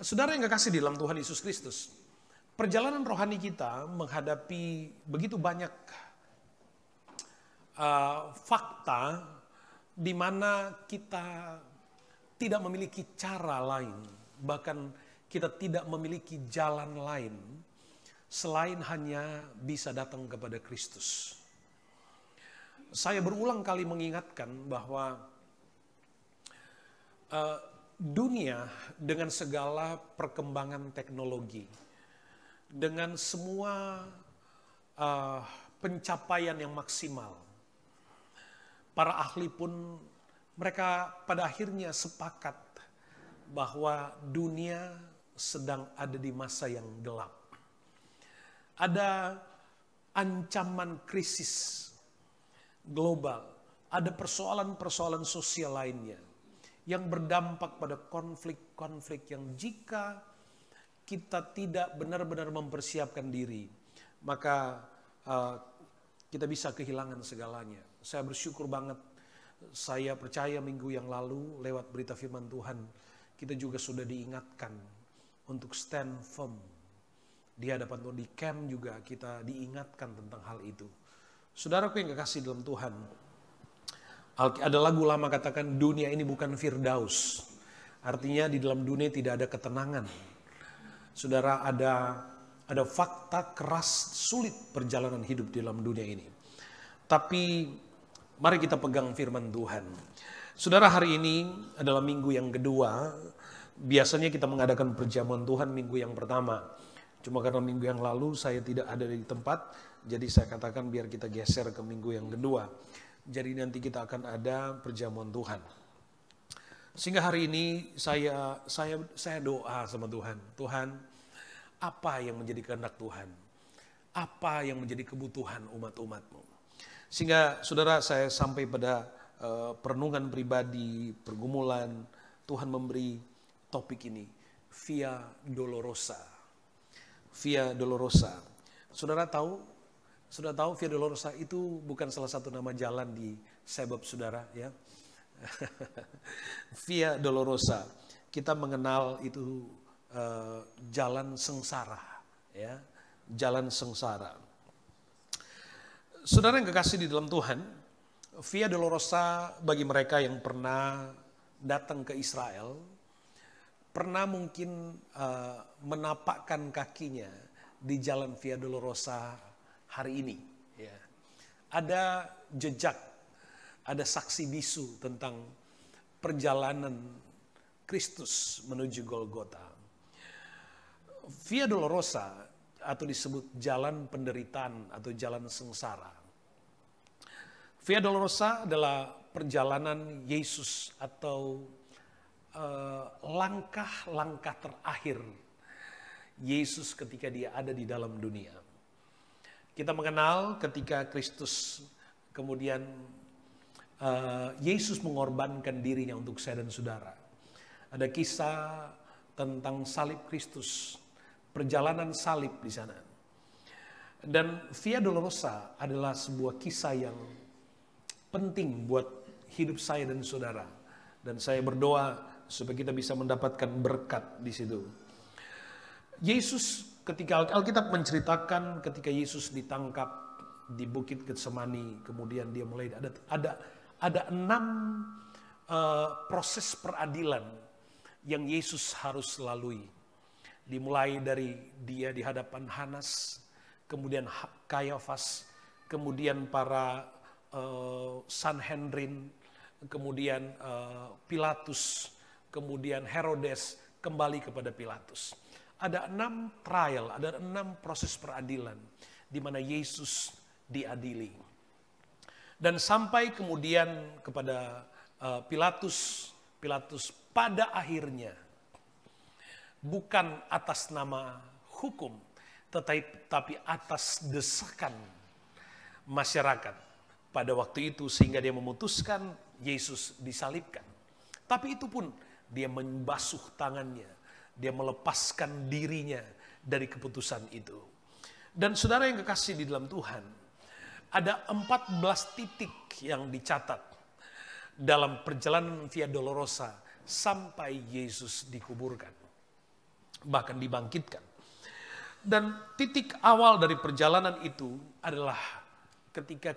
Saudara yang kekasih di dalam Tuhan Yesus Kristus, perjalanan rohani kita menghadapi begitu banyak fakta di mana kita tidak memiliki cara lain, bahkan kita tidak memiliki jalan lain selain hanya bisa datang kepada Kristus. Saya berulang kali mengingatkan bahwa dunia dengan segala perkembangan teknologi, dengan semua pencapaian yang maksimal, para ahli pun mereka pada akhirnya sepakat bahwa dunia sedang ada di masa yang gelap. Ada ancaman krisis global, ada persoalan-persoalan sosial lainnya yang berdampak pada konflik-konflik yang jika kita tidak benar-benar mempersiapkan diri, maka kita bisa kehilangan segalanya. Saya bersyukur banget, saya percaya minggu yang lalu lewat berita firman Tuhan, kita juga sudah diingatkan untuk stand firm di hadapan Tuhan. Di camp juga kita diingatkan tentang hal itu. Saudaraku yang kekasih dalam Tuhan, ada lagu lama katakan dunia ini bukan Firdaus. Artinya di dalam dunia tidak ada ketenangan. Saudara, ada fakta keras, sulit perjalanan hidup di dalam dunia ini. Tapi mari kita pegang firman Tuhan. Saudara, hari ini adalah minggu yang kedua. Biasanya kita mengadakan perjamuan Tuhan minggu yang pertama. Cuma karena minggu yang lalu saya tidak ada di tempat, jadi saya katakan biar kita geser ke minggu yang kedua. Jadi nanti kita akan ada perjamuan Tuhan. Sehingga hari ini saya doa sama Tuhan. Tuhan, apa yang menjadi kehendak Tuhan? Apa yang menjadi kebutuhan umat-umat-Mu? Sehingga saudara, saya sampai pada perenungan pribadi, pergumulan, Tuhan memberi topik ini, Via Dolorosa. Via Dolorosa. Saudara tahu Via Dolorosa itu bukan salah satu nama jalan di suburb saudara, ya. Via Dolorosa, kita mengenal itu jalan sengsara, ya, jalan sengsara. Saudara yang kekasih di dalam Tuhan, Via Dolorosa bagi mereka yang pernah datang ke Israel, pernah mungkin menapakkan kakinya di jalan Via Dolorosa hari ini. Ya. Ada jejak, ada saksi bisu tentang perjalanan Kristus menuju Golgota. Via Dolorosa atau disebut jalan penderitaan atau jalan sengsara. Via Dolorosa adalah perjalanan Yesus atau langkah-langkah terakhir Yesus ketika dia ada di dalam dunia. Kita mengenal ketika Kristus kemudian Yesus mengorbankan dirinya untuk saya dan saudara. Ada kisah tentang salib Kristus, perjalanan salib di sana. Dan Via Dolorosa adalah sebuah kisah yang penting buat hidup saya dan saudara. Dan saya berdoa supaya kita bisa mendapatkan berkat di situ. Yesus, ketika Alkitab menceritakan ketika Yesus ditangkap di Bukit Getsemani, kemudian dia mulai ada 6 proses peradilan yang Yesus harus lalui. Dimulai dari dia di hadapan Hanas, kemudian Kayafas, kemudian para Sanhedrin, kemudian Pilatus, kemudian Herodes, kembali kepada Pilatus. Ada 6 trial, ada 6 proses peradilan di mana Yesus diadili. Dan sampai kemudian kepada Pilatus pada akhirnya bukan atas nama hukum, tetapi atas desakan masyarakat pada waktu itu sehingga dia memutuskan Yesus disalibkan. Tapi itu pun dia membasuh tangannya, dia melepaskan dirinya dari keputusan itu. Dan saudara yang kekasih di dalam Tuhan, ada 14 titik yang dicatat dalam perjalanan Via Dolorosa sampai Yesus dikuburkan. bahkan dibangkitkan. Dan titik awal dari perjalanan itu adalah ketika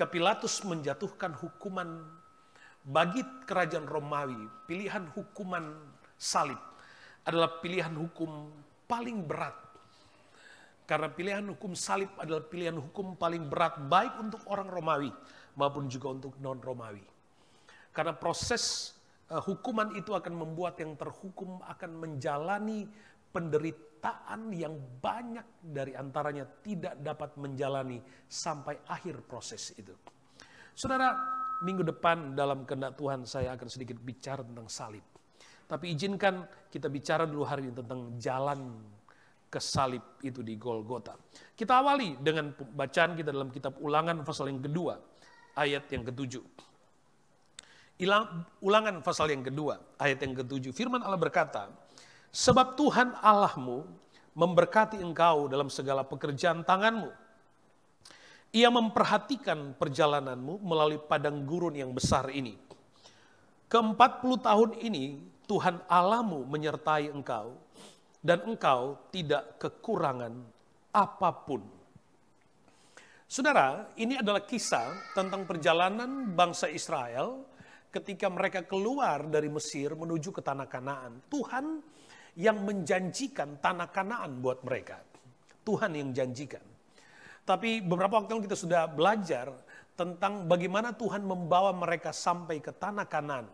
Pilatus menjatuhkan hukuman bagi kerajaan Romawi. Pilihan hukuman salib adalah pilihan hukum paling berat. Karena pilihan hukum salib adalah pilihan hukum paling berat baik untuk orang Romawi maupun juga untuk non-Romawi. Karena proses hukuman itu akan membuat yang terhukum akan menjalani penderitaan yang banyak dari antaranya tidak dapat menjalani sampai akhir proses itu. Saudara, minggu depan dalam kehendak Tuhan saya akan sedikit bicara tentang salib. Tapi izinkan kita bicara dulu hari ini tentang jalan ke salib itu di Golgota. Kita awali dengan bacaan kita dalam kitab Ulangan pasal yang kedua, ayat yang ke-7. Ulangan pasal yang kedua, ayat yang ke-7. Firman Allah berkata, sebab Tuhan Allahmu memberkati engkau dalam segala pekerjaan tanganmu. Ia memperhatikan perjalananmu melalui padang gurun yang besar ini. Ke-40 tahun ini Tuhan Allahmu menyertai engkau dan engkau tidak kekurangan apapun. Saudara, ini adalah kisah tentang perjalanan bangsa Israel ketika mereka keluar dari Mesir menuju ke tanah Kanaan. Tuhan yang menjanjikan tanah Kanaan buat mereka. Tuhan yang janjikan. Tapi beberapa waktu lalu kita sudah belajar tentang bagaimana Tuhan membawa mereka sampai ke tanah Kanaan.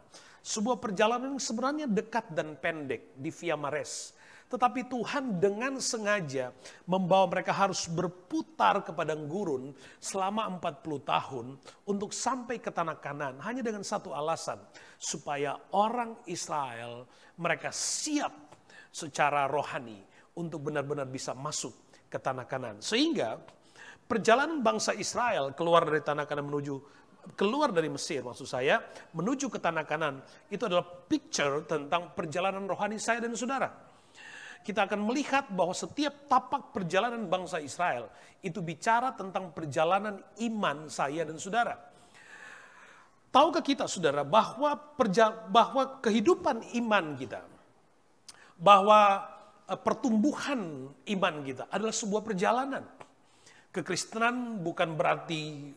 Sebuah perjalanan yang sebenarnya dekat dan pendek di Via Maris. Tetapi Tuhan dengan sengaja membawa mereka harus berputar ke padang gurun selama 40 tahun untuk sampai ke tanah Kanaan. Hanya dengan satu alasan, supaya orang Israel mereka siap secara rohani untuk benar-benar bisa masuk ke tanah Kanaan. Sehingga perjalanan bangsa Israel keluar dari tanah Kanaan keluar dari Mesir maksud saya, menuju ke tanah Kanaan, itu adalah picture tentang perjalanan rohani saya dan saudara. Kita akan melihat bahwa setiap tapak perjalanan bangsa Israel itu bicara tentang perjalanan iman saya dan saudara. Tahukah kita saudara bahwa kehidupan iman kita, bahwa pertumbuhan iman kita adalah sebuah perjalanan. Kekristenan bukan berarti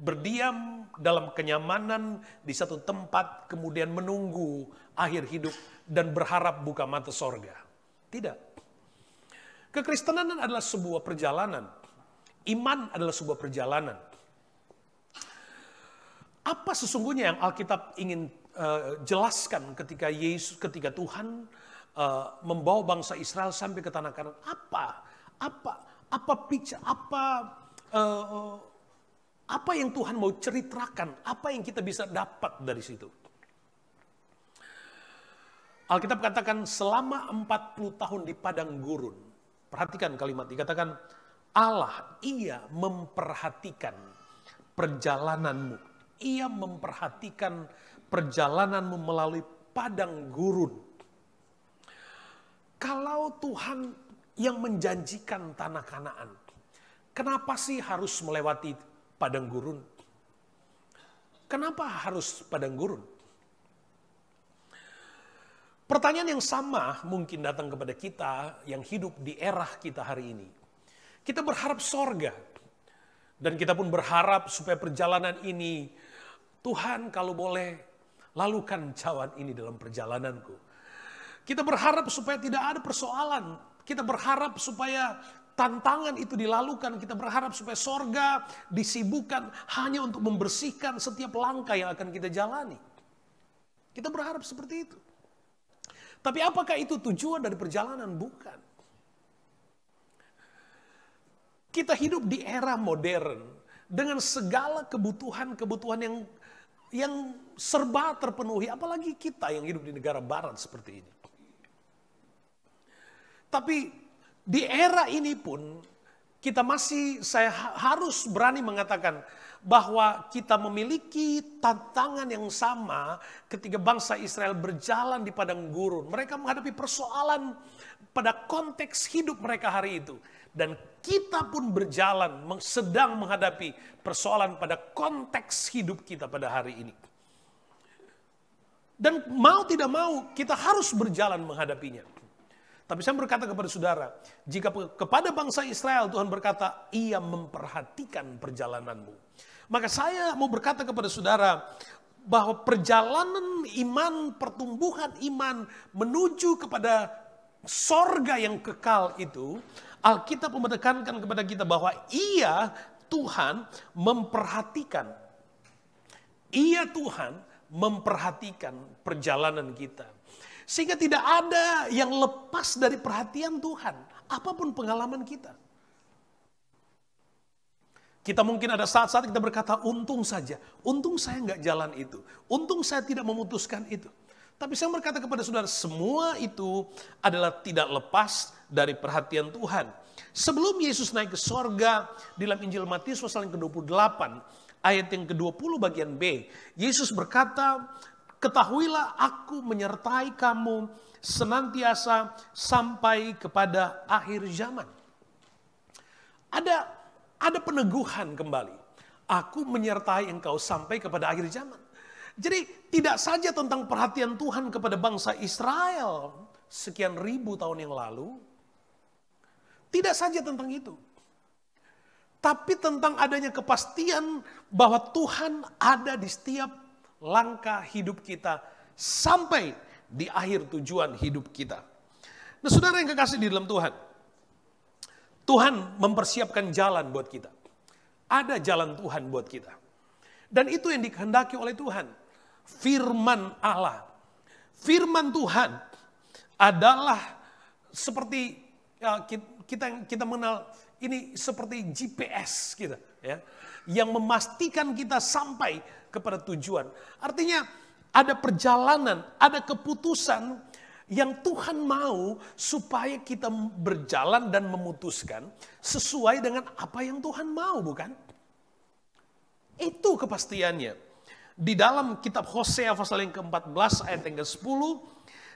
berdiam dalam kenyamanan di satu tempat kemudian menunggu akhir hidup dan berharap buka mata sorga. Tidak. Kekristenan adalah sebuah perjalanan. Iman adalah sebuah perjalanan. Apa sesungguhnya yang Alkitab ingin jelaskan ketika Tuhan membawa bangsa Israel sampai ke tanah Kanaan? Apa yang Tuhan mau ceritakan? Apa yang kita bisa dapat dari situ? Alkitab katakan selama 40 tahun di padang gurun. Perhatikan kalimat dikatakan Allah, ia memperhatikan perjalananmu. Ia memperhatikan perjalananmu melalui padang gurun. Kalau Tuhan yang menjanjikan tanah Kanaan, kenapa sih harus melewati padang gurun? Kenapa harus padang gurun? Pertanyaan yang sama mungkin datang kepada kita yang hidup di era kita hari ini. Kita berharap sorga. Dan kita pun berharap supaya perjalanan ini, Tuhan kalau boleh, lalukan cawan ini dalam perjalananku. Kita berharap supaya tidak ada persoalan. Kita berharap supaya tantangan itu dilalukan. Kita berharap supaya sorga disibukkan hanya untuk membersihkan setiap langkah yang akan kita jalani. Kita berharap seperti itu. Tapi apakah itu tujuan dari perjalanan? Bukan. Kita hidup di era modern dengan segala kebutuhan yang serba terpenuhi. Apalagi kita yang hidup di negara barat seperti ini. Tapi di era ini pun saya harus berani mengatakan bahwa kita memiliki tantangan yang sama ketika bangsa Israel berjalan di padang gurun. Mereka menghadapi persoalan pada konteks hidup mereka hari itu. Dan kita pun berjalan sedang menghadapi persoalan pada konteks hidup kita pada hari ini. Dan mau tidak mau, kita harus berjalan menghadapinya. Tapi saya berkata kepada saudara, jika kepada bangsa Israel Tuhan berkata, ia memperhatikan perjalananmu. Maka saya mau berkata kepada saudara, bahwa perjalanan iman, pertumbuhan iman menuju kepada sorga yang kekal itu, Alkitab menekankan kepada kita bahwa ia, Tuhan, memperhatikan. Ia, Tuhan, memperhatikan perjalanan kita. Sehingga tidak ada yang lepas dari perhatian Tuhan. Apapun pengalaman kita. Kita mungkin ada saat-saat kita berkata, untung saja. Untung saya nggak jalan itu. Untung saya tidak memutuskan itu. Tapi saya berkata kepada saudara, semua itu adalah tidak lepas dari perhatian Tuhan. Sebelum Yesus naik ke sorga, di dalam Injil Matius pasal yang ke-28, ayat yang ke-20 bagian B, Yesus berkata, ketahuilah aku menyertai kamu senantiasa sampai kepada akhir zaman. Ada peneguhan kembali. Aku menyertai engkau sampai kepada akhir zaman. Jadi tidak saja tentang perhatian Tuhan kepada bangsa Israel sekian ribu tahun yang lalu. Tidak saja tentang itu. Tapi tentang adanya kepastian bahwa Tuhan ada di setiap langkah hidup kita sampai di akhir tujuan hidup kita. Nah, saudara yang kekasih di dalam Tuhan, Tuhan mempersiapkan jalan buat kita. Ada jalan Tuhan buat kita. Dan itu yang dikehendaki oleh Tuhan. Firman Allah. Firman Tuhan adalah seperti ya, kita mengenal ini seperti GPS kita, ya, yang memastikan kita sampai kepada tujuan. Artinya ada perjalanan, ada keputusan yang Tuhan mau supaya kita berjalan dan memutuskan sesuai dengan apa yang Tuhan mau, bukan? Itu kepastiannya. Di dalam kitab Hosea pasal yang ke-14 ayat yang ke-10,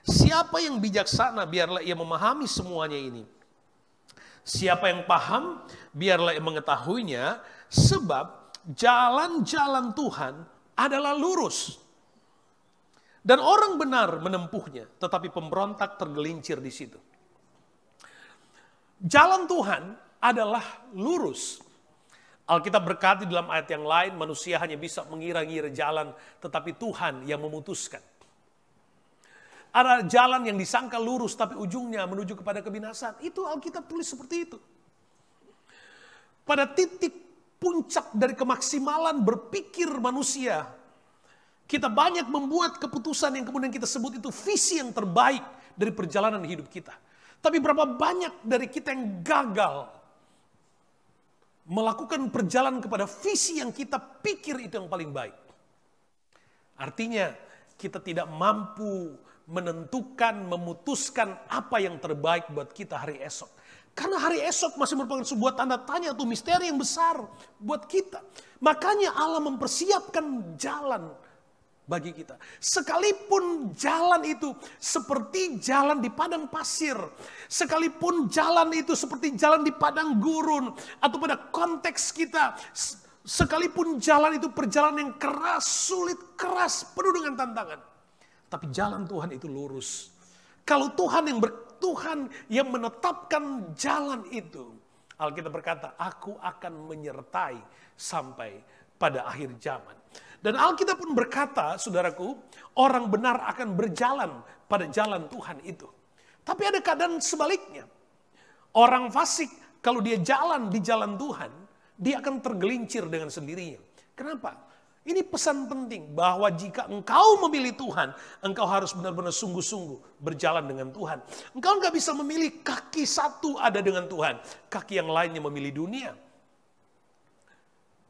siapa yang bijaksana biarlah ia memahami semuanya ini. Siapa yang paham, biarlah ia mengetahuinya, sebab jalan-jalan Tuhan adalah lurus. Dan orang benar menempuhnya, tetapi pemberontak tergelincir di situ. Jalan Tuhan adalah lurus. Alkitab berkata dalam ayat yang lain, manusia hanya bisa mengira-ngira jalan, tetapi Tuhan yang memutuskan. Ada jalan yang disangka lurus tapi ujungnya menuju kepada kebinasan. Itu Alkitab tulis seperti itu. Pada titik puncak dari kemaksimalan berpikir manusia, kita banyak membuat keputusan yang kemudian kita sebut itu visi yang terbaik dari perjalanan hidup kita. Tapi berapa banyak dari kita yang gagal melakukan perjalanan kepada visi yang kita pikir itu yang paling baik. Artinya kita tidak mampu menentukan, memutuskan apa yang terbaik buat kita hari esok. Karena hari esok masih merupakan sebuah tanda tanya atau misteri yang besar buat kita. Makanya Allah mempersiapkan jalan bagi kita. Sekalipun jalan itu seperti jalan di padang pasir. Sekalipun jalan itu seperti jalan di padang gurun. Atau pada konteks kita, sekalipun jalan itu perjalanan yang keras, sulit, keras, penuh dengan tantangan. Tapi jalan Tuhan itu lurus. Kalau Tuhan yang menetapkan jalan itu, Alkitab berkata, aku akan menyertai sampai pada akhir zaman. Dan Alkitab pun berkata, saudaraku, orang benar akan berjalan pada jalan Tuhan itu. Tapi ada keadaan sebaliknya. Orang fasik, kalau dia jalan di jalan Tuhan, dia akan tergelincir dengan sendirinya. Kenapa? Ini pesan penting bahwa jika engkau memilih Tuhan, engkau harus benar-benar sungguh-sungguh berjalan dengan Tuhan. Engkau nggak bisa memilih kaki satu ada dengan Tuhan, kaki yang lainnya memilih dunia.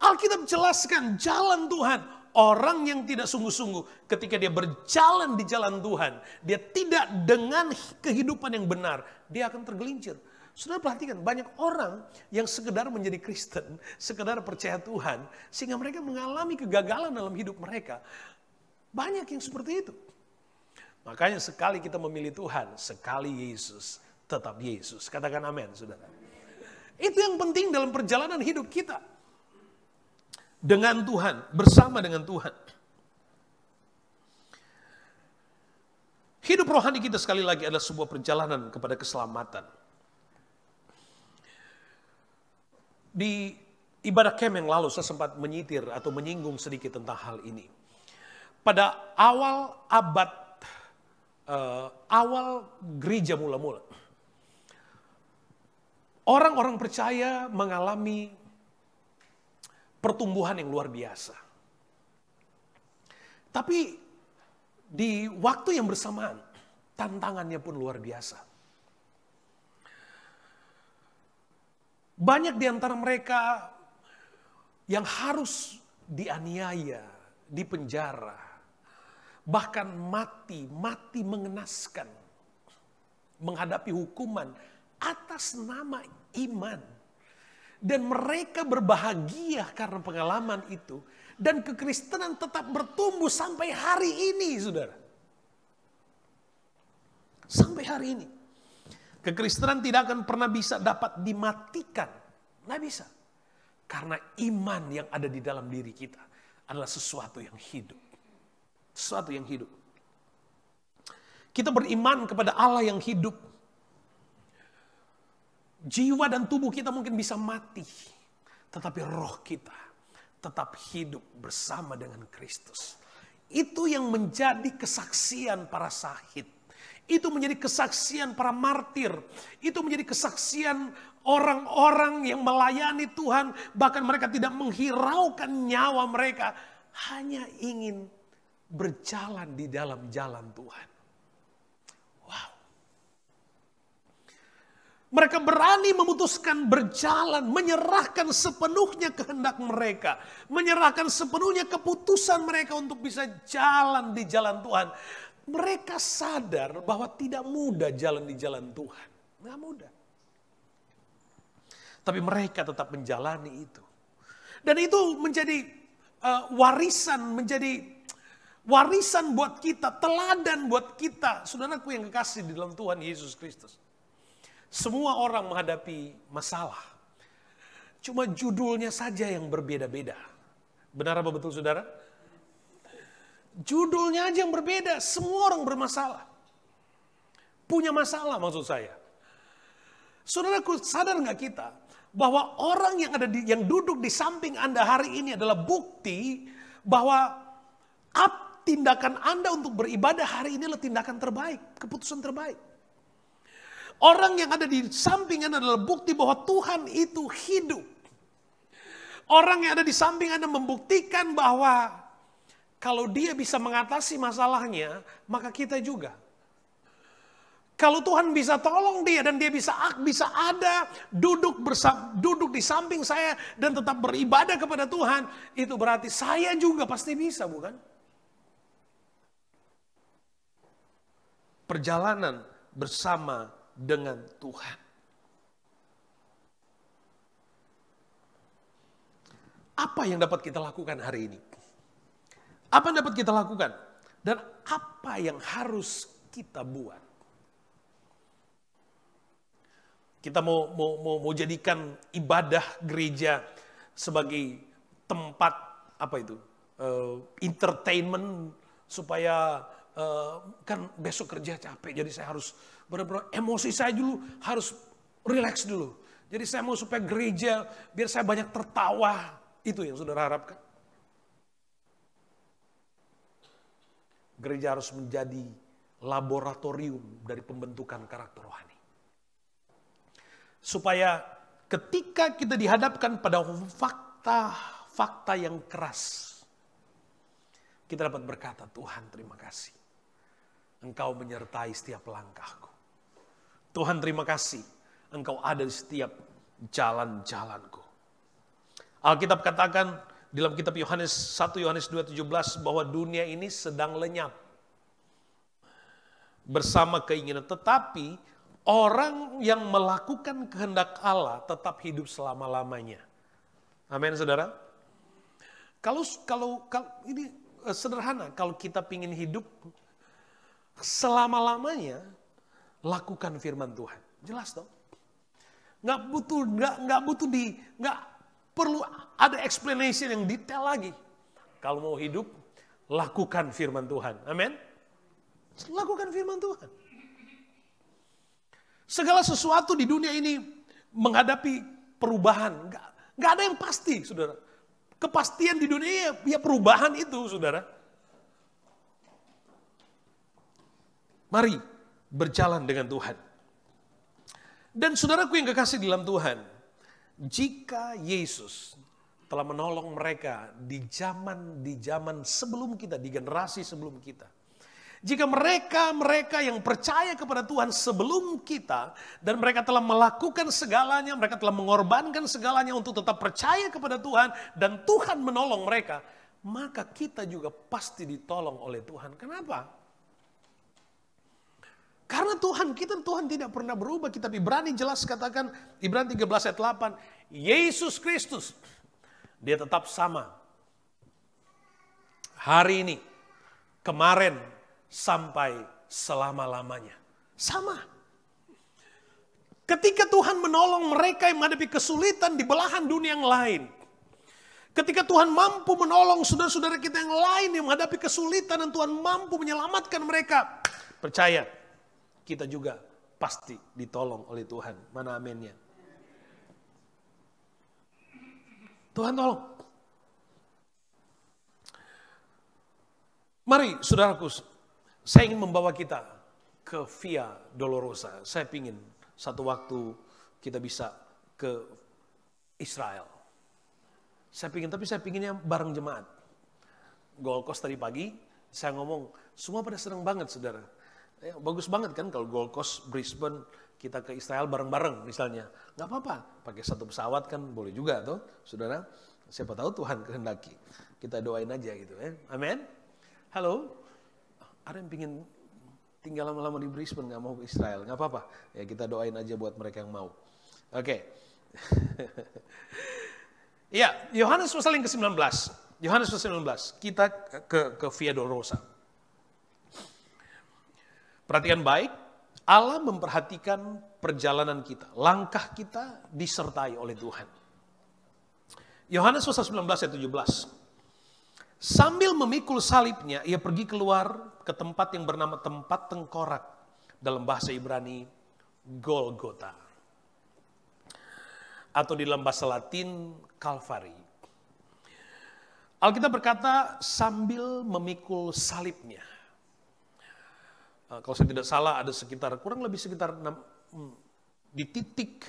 Alkitab jelaskan jalan Tuhan. Orang yang tidak sungguh-sungguh ketika dia berjalan di jalan Tuhan, dia tidak dengan kehidupan yang benar, dia akan tergelincir. Saudara perhatikan, banyak orang yang sekedar menjadi Kristen, sekedar percaya Tuhan, sehingga mereka mengalami kegagalan dalam hidup mereka. Banyak yang seperti itu. Makanya sekali kita memilih Tuhan, sekali Yesus, tetap Yesus. Katakan amin, saudara. Itu yang penting dalam perjalanan hidup kita. Dengan Tuhan, bersama dengan Tuhan. Hidup rohani kita sekali lagi adalah sebuah perjalanan kepada keselamatan. Di ibadah camp yang lalu saya sempat menyitir atau menyinggung sedikit tentang hal ini. Pada awal gereja mula-mula, orang-orang percaya mengalami pertumbuhan yang luar biasa. Tapi di waktu yang bersamaan, tantangannya pun luar biasa. Banyak di antara mereka yang harus dianiaya, dipenjara, bahkan mati mengenaskan, menghadapi hukuman atas nama iman. Dan mereka berbahagia karena pengalaman itu. Dan kekristenan tetap bertumbuh sampai hari ini, saudara. Sampai hari ini. Kekristenan tidak akan pernah bisa dapat dimatikan. Nggak bisa. Karena iman yang ada di dalam diri kita adalah sesuatu yang hidup. Sesuatu yang hidup. Kita beriman kepada Allah yang hidup. Jiwa dan tubuh kita mungkin bisa mati. Tetapi roh kita tetap hidup bersama dengan Kristus. Itu yang menjadi kesaksian para syahid. Itu menjadi kesaksian para martir. Itu menjadi kesaksian orang-orang yang melayani Tuhan. Bahkan mereka tidak menghiraukan nyawa mereka. Hanya ingin berjalan di dalam jalan Tuhan. Wow. Mereka berani memutuskan berjalan, menyerahkan sepenuhnya kehendak mereka. Menyerahkan sepenuhnya keputusan mereka untuk bisa jalan di jalan Tuhan. Mereka sadar bahwa tidak mudah jalan di jalan Tuhan. Nggak mudah. Tapi mereka tetap menjalani itu. Dan itu menjadi warisan buat kita, teladan buat kita. Saudaraku yang kekasih di dalam Tuhan Yesus Kristus. Semua orang menghadapi masalah. Cuma judulnya saja yang berbeda-beda. Benar apa betul saudara? Judulnya aja yang berbeda. Semua orang bermasalah. Punya masalah maksud saya. Saudaraku, sadar nggak kita bahwa orang yang duduk di samping Anda hari ini adalah bukti bahwa tindakan Anda untuk beribadah hari ini adalah tindakan terbaik, keputusan terbaik. Orang yang ada di samping Anda adalah bukti bahwa Tuhan itu hidup. Orang yang ada di samping Anda membuktikan bahwa kalau dia bisa mengatasi masalahnya, maka kita juga. Kalau Tuhan bisa tolong dia dan dia bisa ada duduk di samping saya dan tetap beribadah kepada Tuhan, itu berarti saya juga pasti bisa, bukan? Perjalanan bersama dengan Tuhan. Apa yang dapat kita lakukan hari ini? Apa yang dapat kita lakukan? Dan apa yang harus kita buat? Kita mau jadikan ibadah gereja sebagai tempat entertainment supaya kan besok kerja capek, jadi saya harus benar-benar emosi saya dulu harus relax dulu. Jadi saya mau supaya gereja biar saya banyak tertawa. Itu yang saudara harapkan. Gereja harus menjadi laboratorium dari pembentukan karakter rohani. Supaya ketika kita dihadapkan pada fakta yang keras, kita dapat berkata, Tuhan terima kasih. Engkau menyertai setiap langkahku. Tuhan terima kasih. Engkau ada di setiap jalan-jalanku. Alkitab katakan dalam kitab 1 Yohanes 2:17 bahwa dunia ini sedang lenyap bersama keinginan. Tetapi orang yang melakukan kehendak Allah tetap hidup selama-lamanya. Amin saudara. Kalau ini sederhana, kalau kita ingin hidup selama-lamanya, lakukan firman Tuhan. Jelas dong. Nggak perlu ada explanation yang detail lagi. Kalau mau hidup, lakukan firman Tuhan. Amin. Lakukan firman Tuhan. Segala sesuatu di dunia ini menghadapi perubahan. Nggak ada yang pasti, saudara. Kepastian di dunia ya perubahan itu, saudara. Mari berjalan dengan Tuhan. Dan saudaraku yang kekasih dalam Tuhan, jika Yesus telah menolong mereka di zaman sebelum kita, di generasi sebelum kita. Jika mereka yang percaya kepada Tuhan sebelum kita, dan mereka telah melakukan segalanya, mereka telah mengorbankan segalanya untuk tetap percaya kepada Tuhan, dan Tuhan menolong mereka, maka kita juga pasti ditolong oleh Tuhan. Kenapa? Karena Tuhan tidak pernah berubah. Kitab Ibrani jelas katakan, Ibrani 13 ayat 8, Yesus Kristus, dia tetap sama. Hari ini, kemarin, sampai selama-lamanya. Sama. Ketika Tuhan menolong mereka yang menghadapi kesulitan di belahan dunia yang lain. Ketika Tuhan mampu menolong saudara-saudara kita yang lain yang menghadapi kesulitan dan Tuhan mampu menyelamatkan mereka. Percaya, kita juga pasti ditolong oleh Tuhan. Mana aminnya? Tuhan tolong. Mari saudaraku, saya ingin membawa kita ke Via Dolorosa. Saya ingin satu waktu kita bisa ke Israel. Saya pinginnya bareng jemaat. Gold Coast tadi pagi, saya ngomong, semua pada senang banget saudara. Ya, bagus banget kan kalau Gold Coast, Brisbane, kita ke Israel bareng-bareng misalnya. Nggak apa-apa, pakai satu pesawat kan boleh juga tuh, saudara. Siapa tahu Tuhan kehendaki. Kita doain aja gitu ya. Amin. Halo, ada yang pingin tinggal lama-lama di Brisbane, nggak mau ke Israel, nggak apa-apa. Ya kita doain aja buat mereka yang mau. Oke. Ya, Yohanes pasal yang ke-19. Yohanes pasal 19. Kita ke Via Dolorosa. Perhatikan baik, Allah memperhatikan perjalanan kita, langkah kita disertai oleh Tuhan. Yohanes pasal 19 ayat 17. Sambil memikul salibnya, ia pergi keluar ke tempat yang bernama tempat tengkorak, dalam bahasa Ibrani Golgota. Atau di dalam bahasa Latin Calvary. Alkitab berkata sambil memikul salibnya. Kalau saya tidak salah ada kurang lebih sekitar 6, di titik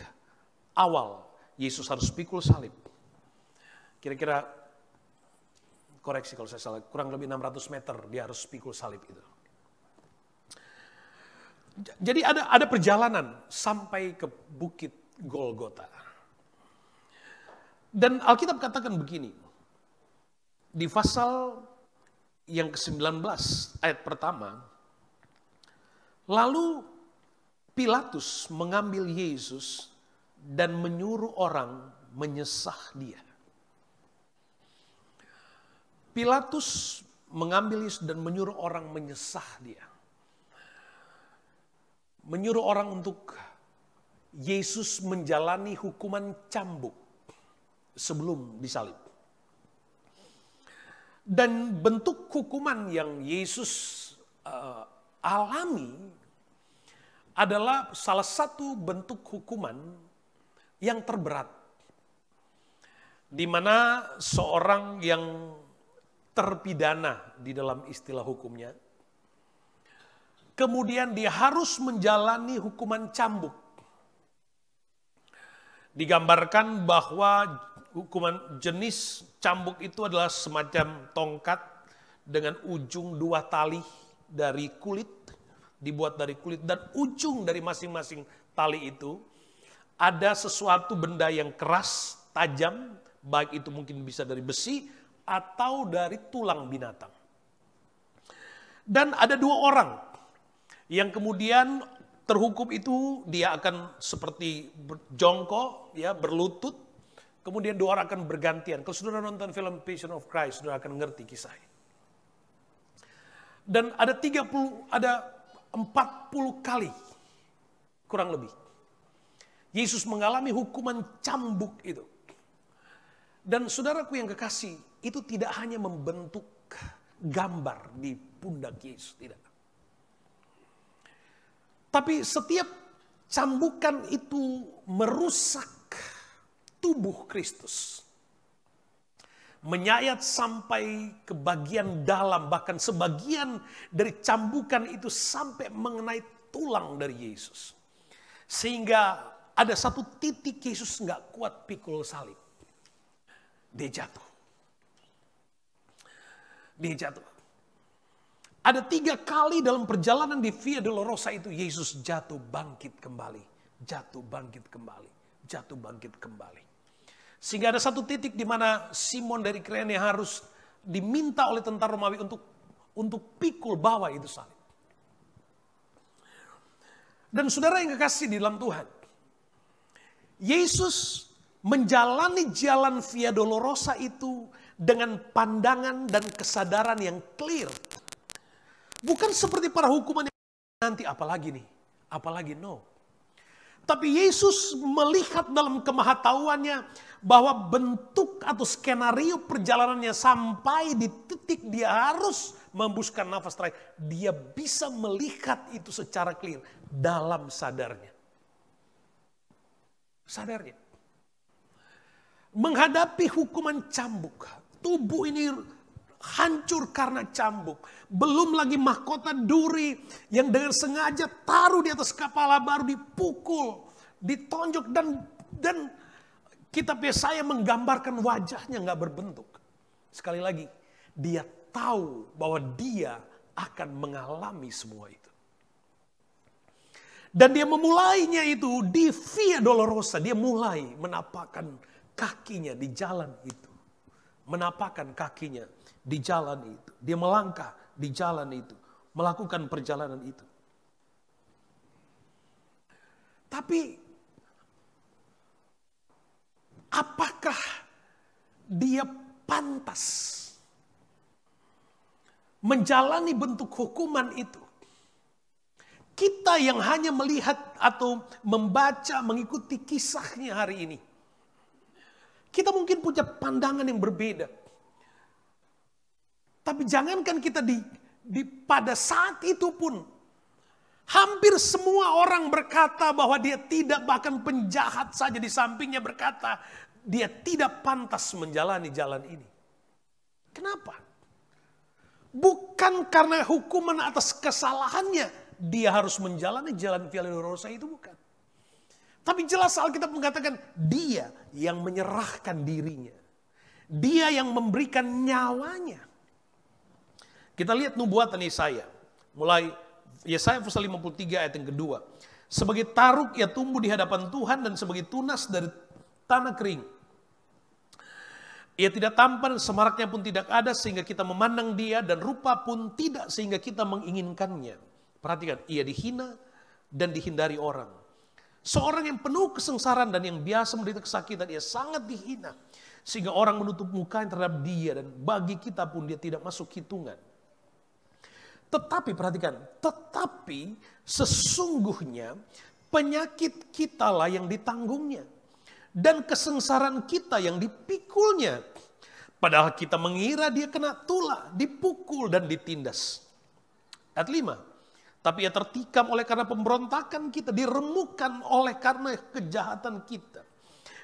awal Yesus harus pikul salib. Kira-kira, koreksi kalau saya salah, kurang lebih 600 meter dia harus pikul salib itu. Jadi ada perjalanan sampai ke bukit Golgota. Dan Alkitab katakan begini, di pasal yang ke-19 ayat pertama, lalu Pilatus mengambil Yesus dan menyuruh orang menyesah dia. Pilatus mengambil Yesus dan menyuruh orang menyesah dia. Menyuruh orang untuk Yesus menjalani hukuman cambuk sebelum disalib. Dan bentuk hukuman yang Yesus alami adalah salah satu bentuk hukuman yang terberat. Di mana seorang yang terpidana di dalam istilah hukumnya, kemudian dia harus menjalani hukuman cambuk. Digambarkan bahwa hukuman jenis cambuk itu adalah semacam tongkat dengan ujung 2 tali dari kulit, dibuat dari kulit, dan ujung dari masing-masing tali itu ada sesuatu benda yang keras, tajam, baik itu mungkin bisa dari besi atau dari tulang binatang. Dan ada 2 orang yang kemudian terhukum itu, dia akan seperti jongkok, ya, berlutut. Kemudian 2 orang akan bergantian. Kalau saudara nonton film Passion of Christ, saudara akan ngerti kisahnya. Dan ada 40 kali, kurang lebih, Yesus mengalami hukuman cambuk itu. Dan saudaraku yang kekasih, itu tidak hanya membentuk gambar di pundak Yesus, tidak. Tapi setiap cambukan itu merusak tubuh Kristus. Menyayat sampai ke bagian dalam, bahkan sebagian dari cambukan itu sampai mengenai tulang dari Yesus. Sehingga ada satu titik Yesus nggak kuat pikul salib. Dia jatuh. Dia jatuh. Ada 3 kali dalam perjalanan di Via Dolorosa itu Yesus jatuh bangkit kembali. Jatuh bangkit kembali. Jatuh bangkit kembali. Sehingga ada satu titik di mana Simon dari Kirene harus diminta oleh tentara Romawi untuk pikul bawa itu salib. Dan saudara yang kekasih di dalam Tuhan, Yesus menjalani jalan Via Dolorosa itu dengan pandangan dan kesadaran yang clear. Bukan seperti para hukuman yang nanti apalagi nih, apalagi no. Tapi Yesus melihat dalam kemahatauannya bahwa bentuk atau skenario perjalanannya sampai di titik dia harus membuskan nafas terakhir. Dia bisa melihat itu secara clear dalam sadarnya. Sadarnya. Menghadapi hukuman cambuk. Tubuh ini hancur karena cambuk. Belum lagi mahkota duri yang dengan sengaja taruh di atas kepala baru dipukul, ditonjok dan kitab Yesaya menggambarkan wajahnya nggak berbentuk. Sekali lagi, dia tahu bahwa dia akan mengalami semua itu. Dan dia memulainya itu di Via Dolorosa. Dia mulai menapakkan kakinya di jalan itu. Menapakkan kakinya di jalan itu. Dia melangkah di jalan itu. Melakukan perjalanan itu. Tapi apakah dia pantas menjalani bentuk hukuman itu? Kita yang hanya melihat atau membaca, mengikuti kisahnya hari ini. Kita mungkin punya pandangan yang berbeda. Tapi jangankan kita pada saat itu pun, hampir semua orang berkata bahwa dia tidak, bahkan penjahat saja di sampingnya berkata, dia tidak pantas menjalani jalan ini. Kenapa? Bukan karena hukuman atas kesalahannya, dia harus menjalani jalan Via Dolorosa itu, bukan. Tapi jelas Alkitab mengatakan dia yang menyerahkan dirinya. Dia yang memberikan nyawanya. Kita lihat nubuatan Yesaya. Mulai Yesaya pasal 53 ayat yang kedua. Sebagai taruk ia tumbuh di hadapan Tuhan dan sebagai tunas dari tanah kering. Ia tidak tampan, semaraknya pun tidak ada sehingga kita memandang dia dan rupa pun tidak sehingga kita menginginkannya. Perhatikan, ia dihina dan dihindari orang. Seorang yang penuh kesengsaraan dan yang biasa menderita kesakitan, ia sangat dihina. Sehingga orang menutup mukanya terhadap dia dan bagi kita pun dia tidak masuk hitungan. Tetapi perhatikan, tetapi sesungguhnya penyakit kitalah yang ditanggungnya. Dan kesengsaraan kita yang dipikulnya. Padahal kita mengira dia kena tulah, dipukul dan ditindas. Ayat 5. Tapi ia tertikam oleh karena pemberontakan kita, diremukkan oleh karena kejahatan kita.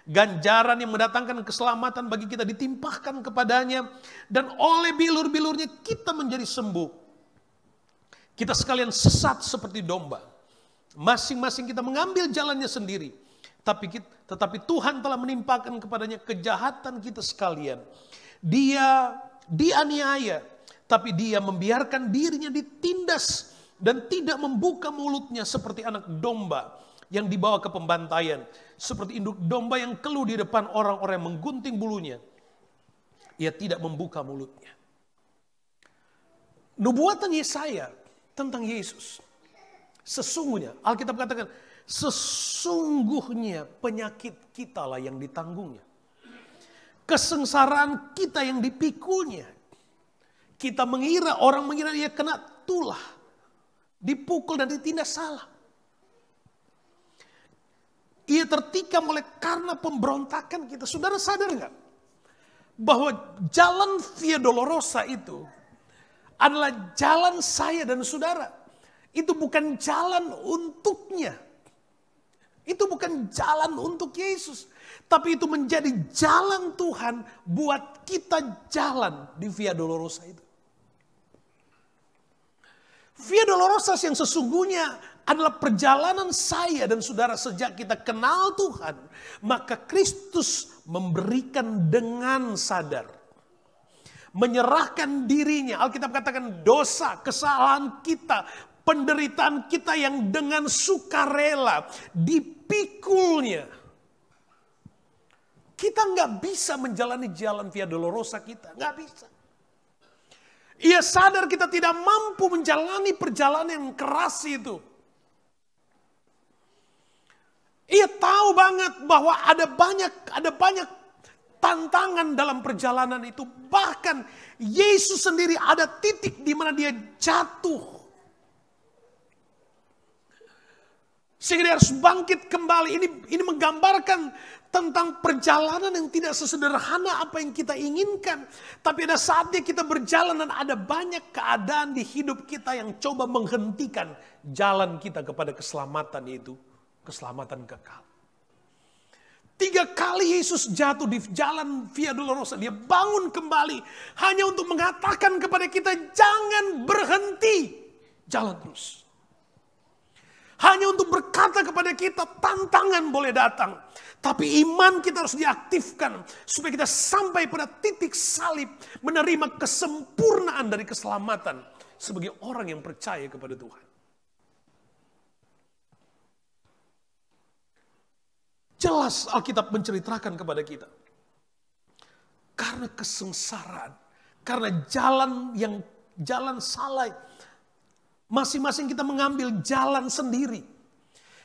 Ganjaran yang mendatangkan keselamatan bagi kita ditimpahkan kepadanya, dan oleh bilur-bilurnya kita menjadi sembuh. Kita sekalian sesat seperti domba. Masing-masing kita mengambil jalannya sendiri. Tetapi Tuhan telah menimpakan kepadanya kejahatan kita sekalian. Dia dianiaya, tapi dia membiarkan dirinya ditindas dan tidak membuka mulutnya seperti anak domba yang dibawa ke pembantaian. Seperti induk domba yang keluh di depan orang-orang yang menggunting bulunya. Ia tidak membuka mulutnya. Nubuatan Yesaya tentang Yesus. Sesungguhnya, Alkitab katakan, sesungguhnya penyakit kita lah yang ditanggungnya. Kesengsaraan kita yang dipikulnya. Kita mengira, orang mengira dia kena tulah. Dipukul dan ditindas salah. Ia tertikam oleh karena pemberontakan kita. Saudara sadar nggak? Bahwa jalan Via Dolorosa itu adalah jalan saya dan saudara. Itu bukan jalan untuknya. Itu bukan jalan untuk Yesus. Tapi itu menjadi jalan Tuhan buat kita jalan di Via Dolorosa itu. Via Dolorosa yang sesungguhnya adalah perjalanan saya dan saudara sejak kita kenal Tuhan. Maka Kristus memberikan dengan sadar. Menyerahkan dirinya. Alkitab katakan dosa, kesalahan kita, penderitaan kita yang dengan sukarela dipikulnya. Kita nggak bisa menjalani jalan Via Dolorosa kita. Nggak bisa. Ia sadar kita tidak mampu menjalani perjalanan yang keras itu. Ia tahu banget bahwa ada banyak tantangan dalam perjalanan itu. Bahkan Yesus sendiri ada titik di mana dia jatuh. Sehingga dia harus bangkit kembali. Ini menggambarkan tentang perjalanan yang tidak sesederhana apa yang kita inginkan. Tapi ada saatnya kita berjalan dan ada banyak keadaan di hidup kita yang coba menghentikan jalan kita kepada keselamatan, yaitu keselamatan kekal. 3 kali Yesus jatuh di jalan Via Dolorosa. Dia bangun kembali hanya untuk mengatakan kepada kita, jangan berhenti, jalan terus. Hanya untuk berkata kepada kita, tantangan boleh datang. Tapi iman kita harus diaktifkan. Supaya kita sampai pada titik salib. Menerima kesempurnaan dari keselamatan. Sebagai orang yang percaya kepada Tuhan. Jelas Alkitab menceritakan kepada kita. Karena kesengsaraan. Karena jalan salah. Masing-masing kita mengambil jalan sendiri.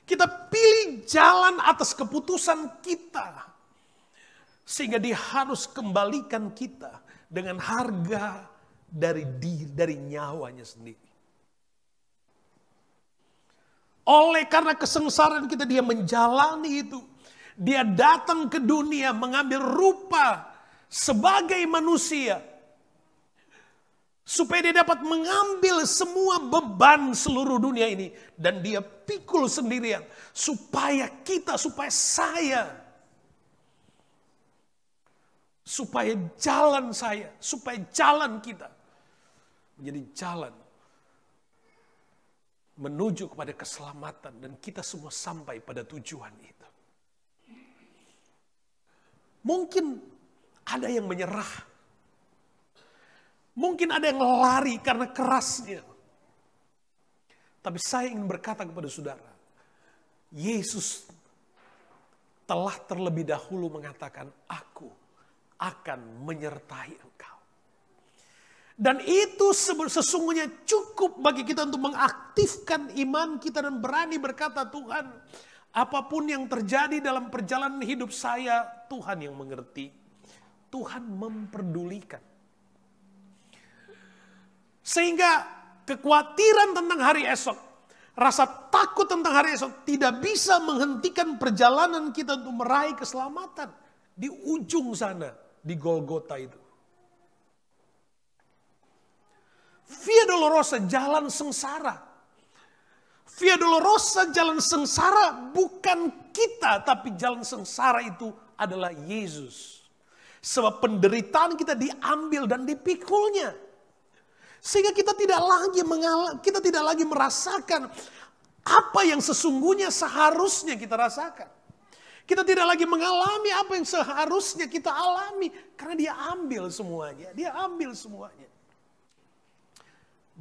Kita pilih jalan atas keputusan kita. Sehingga dia harus kembalikan kita dengan harga dari nyawanya sendiri. Oleh karena kesengsaraan kita, dia menjalani itu. Dia datang ke dunia mengambil rupa sebagai manusia. Supaya dia dapat mengambil semua beban seluruh dunia ini. Dan dia pikul sendirian. Supaya saya. Supaya jalan saya. Supaya jalan kita. Menjadi jalan. Menuju kepada keselamatan. Dan kita semua sampai pada tujuan itu. Mungkin ada yang menyerah. Mungkin ada yang lari karena kerasnya. Tapi saya ingin berkata kepada saudara. Yesus telah terlebih dahulu mengatakan, aku akan menyertai engkau. Dan itu sesungguhnya cukup bagi kita untuk mengaktifkan iman kita dan berani berkata, Tuhan, apapun yang terjadi dalam perjalanan hidup saya, Tuhan yang mengerti. Tuhan memperdulikan. Sehingga kekhawatiran tentang hari esok, rasa takut tentang hari esok tidak bisa menghentikan perjalanan kita untuk meraih keselamatan. Di ujung sana, di Golgota itu. Via Dolorosa jalan sengsara. Via Dolorosa jalan sengsara bukan kita, tapi jalan sengsara itu adalah Yesus. Sebab penderitaan kita diambil dan dipikulnya. Sehingga kita tidak lagi merasakan apa yang sesungguhnya seharusnya kita rasakan. Kita tidak lagi mengalami apa yang seharusnya kita alami. Karena dia ambil semuanya. Dia ambil semuanya.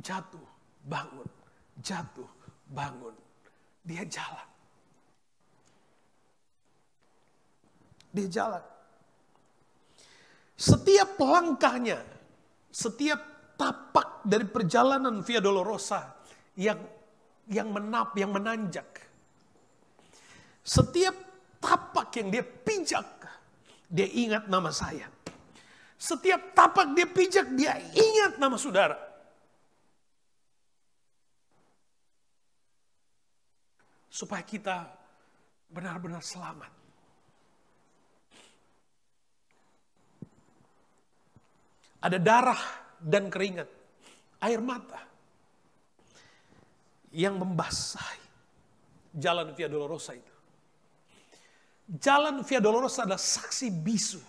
Jatuh, bangun. Jatuh, bangun. Dia jalan. Dia jalan. Setiap langkahnya, setiap tapak dari perjalanan Via Dolorosa yang menanjak. Setiap tapak yang dia pijak, dia ingat nama saya. Setiap tapak dia pijak, dia ingat nama saudara. Supaya kita benar-benar selamat. Ada darah dan keringat, air mata yang membasahi jalan Via Dolorosa itu. Jalan Via Dolorosa adalah saksi bisu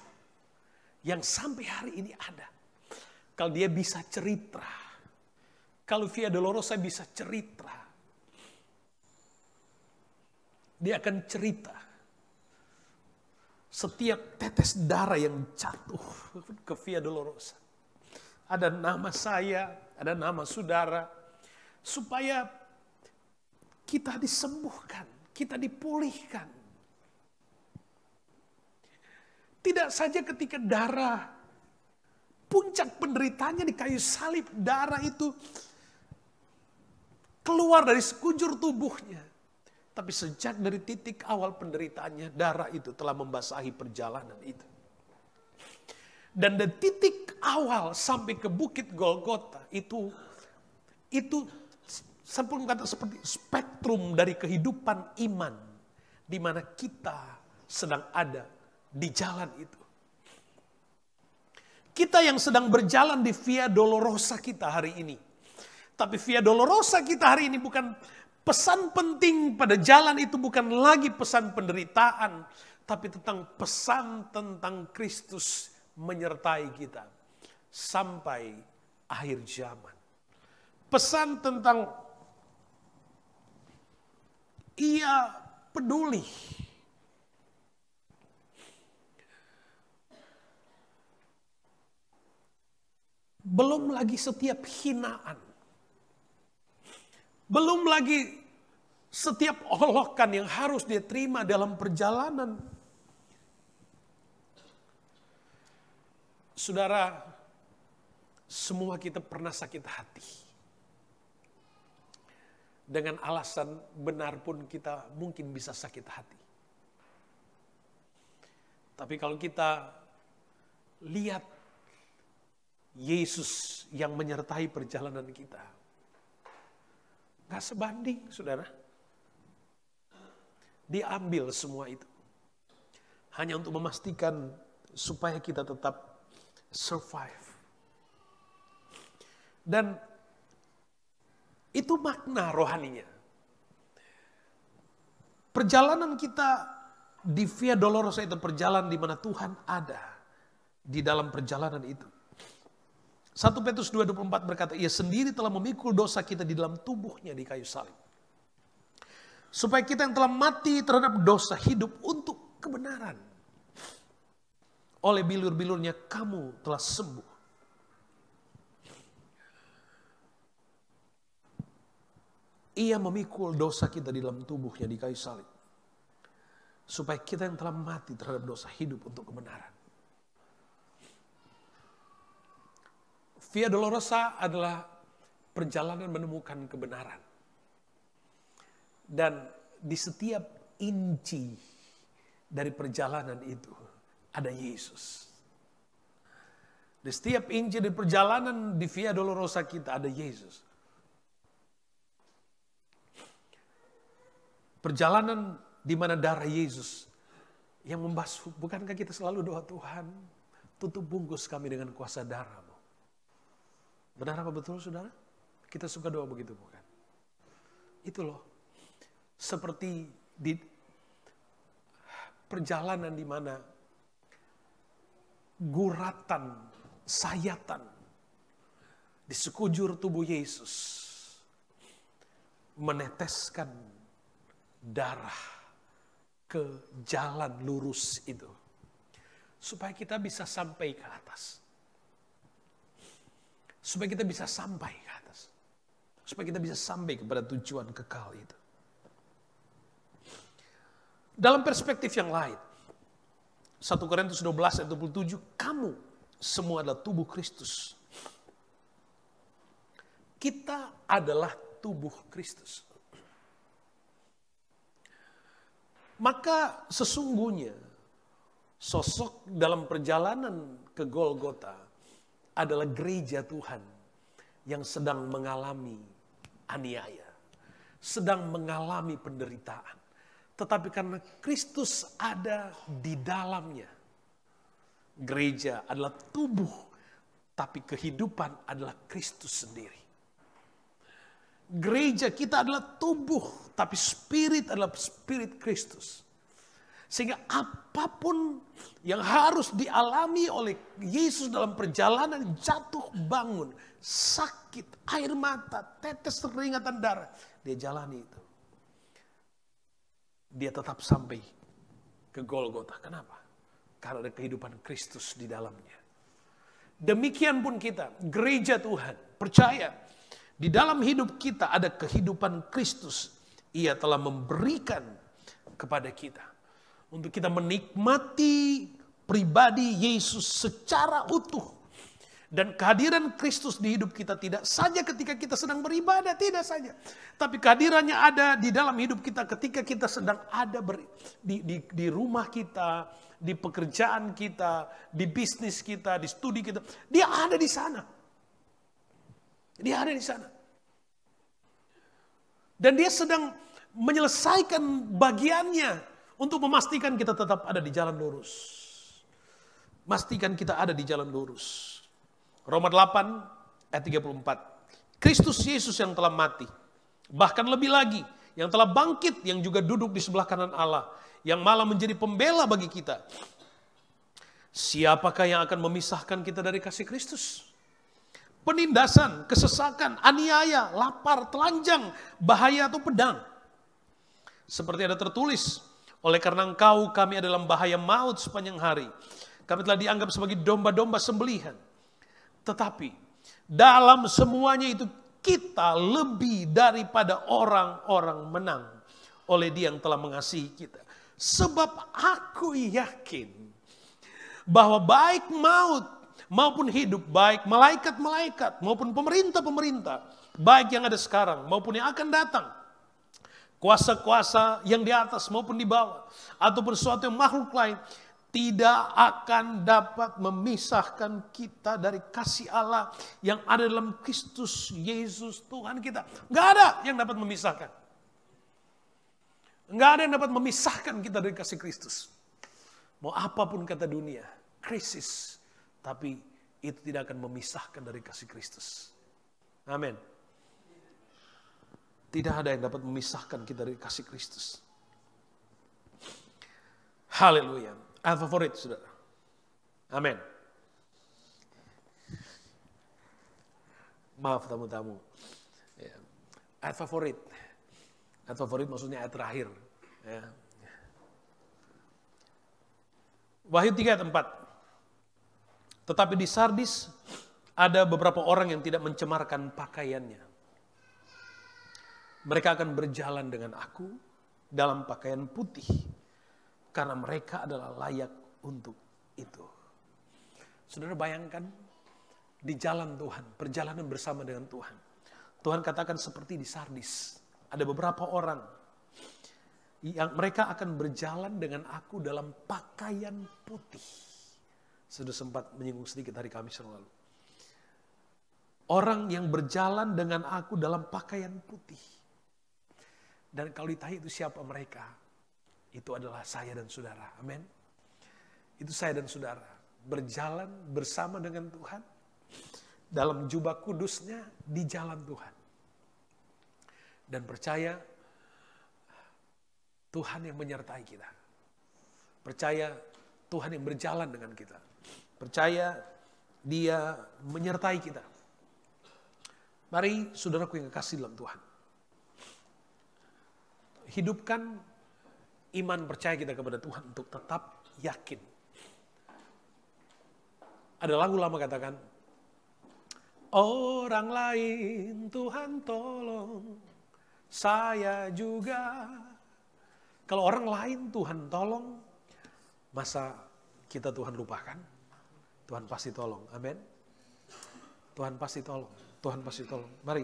yang sampai hari ini ada. Kalau dia bisa cerita, kalau Via Dolorosa bisa cerita, dia akan cerita setiap tetes darah yang jatuh ke Via Dolorosa. Ada nama saya, ada nama saudara, supaya kita disembuhkan, kita dipulihkan. Tidak saja ketika darah, puncak penderitaannya di kayu salib, darah itu keluar dari sekujur tubuhnya. Tapi sejak dari titik awal penderitaannya, darah itu telah membasahi perjalanan itu. Dan dari titik awal sampai ke Bukit Golgota itu sebelum kata seperti spektrum dari kehidupan iman, di mana kita sedang ada di jalan itu. Kita yang sedang berjalan di Via Dolorosa kita hari ini. Tapi Via Dolorosa kita hari ini bukan pesan penting pada jalan itu, bukan lagi pesan penderitaan, tapi tentang pesan tentang Kristus menyertai kita sampai akhir zaman. Pesan tentang Ia peduli. Belum lagi setiap hinaan. Belum lagi setiap olokan yang harus dia terima dalam perjalanan. Saudara, semua kita pernah sakit hati. Dengan alasan benar pun kita mungkin bisa sakit hati. Tapi kalau kita lihat Yesus yang menyertai perjalanan kita, gak sebanding, saudara. Dia ambil semua itu hanya untuk memastikan supaya kita tetap survive. Dan itu makna rohaninya. Perjalanan kita di Via Dolorosa itu perjalanan di mana Tuhan ada di dalam perjalanan itu. 1 Petrus 2:24 berkata, Ia sendiri telah memikul dosa kita di dalam tubuhnya di kayu salib. Supaya kita yang telah mati terhadap dosa hidup untuk kebenaran. Oleh bilur-bilurnya kamu telah sembuh. Ia memikul dosa kita di dalam tubuhnya di kayu salib. Supaya kita yang telah mati terhadap dosa hidup untuk kebenaran. Via Dolorosa adalah perjalanan menemukan kebenaran. Dan di setiap inci dari perjalanan itu ada Yesus. Di setiap inci dari perjalanan di Via Dolorosa kita ada Yesus. Perjalanan di mana darah Yesus yang membasuh. Bukankah kita selalu doa, Tuhan, tutup bungkus kami dengan kuasa darah-Mu. Benar apa betul, saudara? Kita suka doa begitu, bukan? Itu loh. Seperti di perjalanan di mana guratan, sayatan di sekujur tubuh Yesus meneteskan darah ke jalan lurus itu. Supaya kita bisa sampai ke atas. Supaya kita bisa sampai ke atas. Supaya kita bisa sampai kepada tujuan kekal itu. Dalam perspektif yang lain. 1 Korintus 12 ayat 27. Kamu semua adalah tubuh Kristus. Kita adalah tubuh Kristus. Maka sesungguhnya sosok dalam perjalanan ke Golgota adalah gereja Tuhan yang sedang mengalami aniaya, sedang mengalami penderitaan. Tetapi karena Kristus ada di dalamnya, gereja adalah tubuh, tapi kehidupan adalah Kristus sendiri. Gereja kita adalah tubuh, tapi spirit adalah spirit Kristus. Sehingga apapun yang harus dialami oleh Yesus dalam perjalanan jatuh bangun, sakit, air mata, tetes keringatan darah, dia jalani itu. Dia tetap sampai ke Golgota. Kenapa? Karena ada kehidupan Kristus di dalamnya. Demikian pun kita, gereja Tuhan, percaya di dalam hidup kita ada kehidupan Kristus. Ia telah memberikan kepada kita untuk kita menikmati pribadi Yesus secara utuh. Dan kehadiran Kristus di hidup kita tidak saja ketika kita sedang beribadah, tidak saja. Tapi kehadirannya ada di dalam hidup kita ketika kita sedang ada di rumah kita, di pekerjaan kita, di bisnis kita, di studi kita. Dia ada di sana. Dia ada di sana. Dan dia sedang menyelesaikan bagiannya untuk memastikan kita tetap ada di jalan lurus. Pastikan kita ada di jalan lurus. Roma 8 ayat 34. Kristus Yesus yang telah mati, bahkan lebih lagi yang telah bangkit, yang juga duduk di sebelah kanan Allah, yang malah menjadi pembela bagi kita. Siapakah yang akan memisahkan kita dari kasih Kristus? Penindasan, kesesakan, aniaya, lapar, telanjang, bahaya atau pedang. Seperti ada tertulis, oleh karena engkau kami ada dalam bahaya maut sepanjang hari. Kami telah dianggap sebagai domba-domba sembelihan. Tetapi dalam semuanya itu kita lebih daripada orang-orang menang oleh Dia yang telah mengasihi kita. Sebab aku yakin bahwa baik maut maupun hidup, baik malaikat-malaikat maupun pemerintah-pemerintah, baik yang ada sekarang maupun yang akan datang, kuasa-kuasa yang di atas maupun di bawah, ataupun suatu yang makhluk lain, tidak akan dapat memisahkan kita dari kasih Allah yang ada dalam Kristus Yesus Tuhan kita. Nggak ada yang dapat memisahkan. Nggak ada yang dapat memisahkan kita dari kasih Kristus. Mau apapun kata dunia, krisis, tapi itu tidak akan memisahkan dari kasih Kristus. Amin. Tidak ada yang dapat memisahkan kita dari kasih Kristus. Haleluya. Ayat favorit, saudara. Amin. Maaf tamu-tamu. Ya. Ayat favorit. Ayat favorit maksudnya ayat terakhir. Ya. Wahyu 3 ayat 4. Tetapi di Sardis ada beberapa orang yang tidak mencemarkan pakaiannya. Mereka akan berjalan dengan aku dalam pakaian putih, karena mereka adalah layak untuk itu. Saudara bayangkan di jalan Tuhan, perjalanan bersama dengan Tuhan. Tuhan katakan seperti di Sardis, ada beberapa orang yang mereka akan berjalan dengan aku dalam pakaian putih. Sudah sempat menyinggung sedikit hari Kamis yang lalu. Orang yang berjalan dengan aku dalam pakaian putih. Dan kalau ditanya itu siapa mereka? Itu adalah saya dan saudara. Amin. Itu saya dan saudara. Berjalan bersama dengan Tuhan. Dalam jubah kudusnya di jalan Tuhan. Dan percaya Tuhan yang menyertai kita. Percaya Tuhan yang berjalan dengan kita. Percaya Dia menyertai kita. Mari saudaraku yang kekasih dalam Tuhan. Hidupkan iman percaya kita kepada Tuhan untuk tetap yakin. Ada lagu lama katakan, orang lain Tuhan tolong, saya juga. Kalau orang lain Tuhan tolong, masa kita Tuhan lupakan? Tuhan pasti tolong, amin. Tuhan pasti tolong, Tuhan pasti tolong. Mari,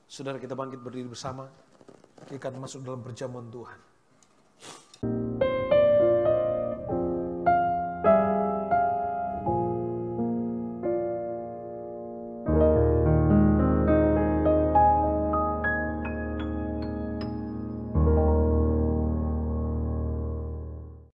saudara kita bangkit berdiri bersama, kita akan masuk dalam perjamuan Tuhan.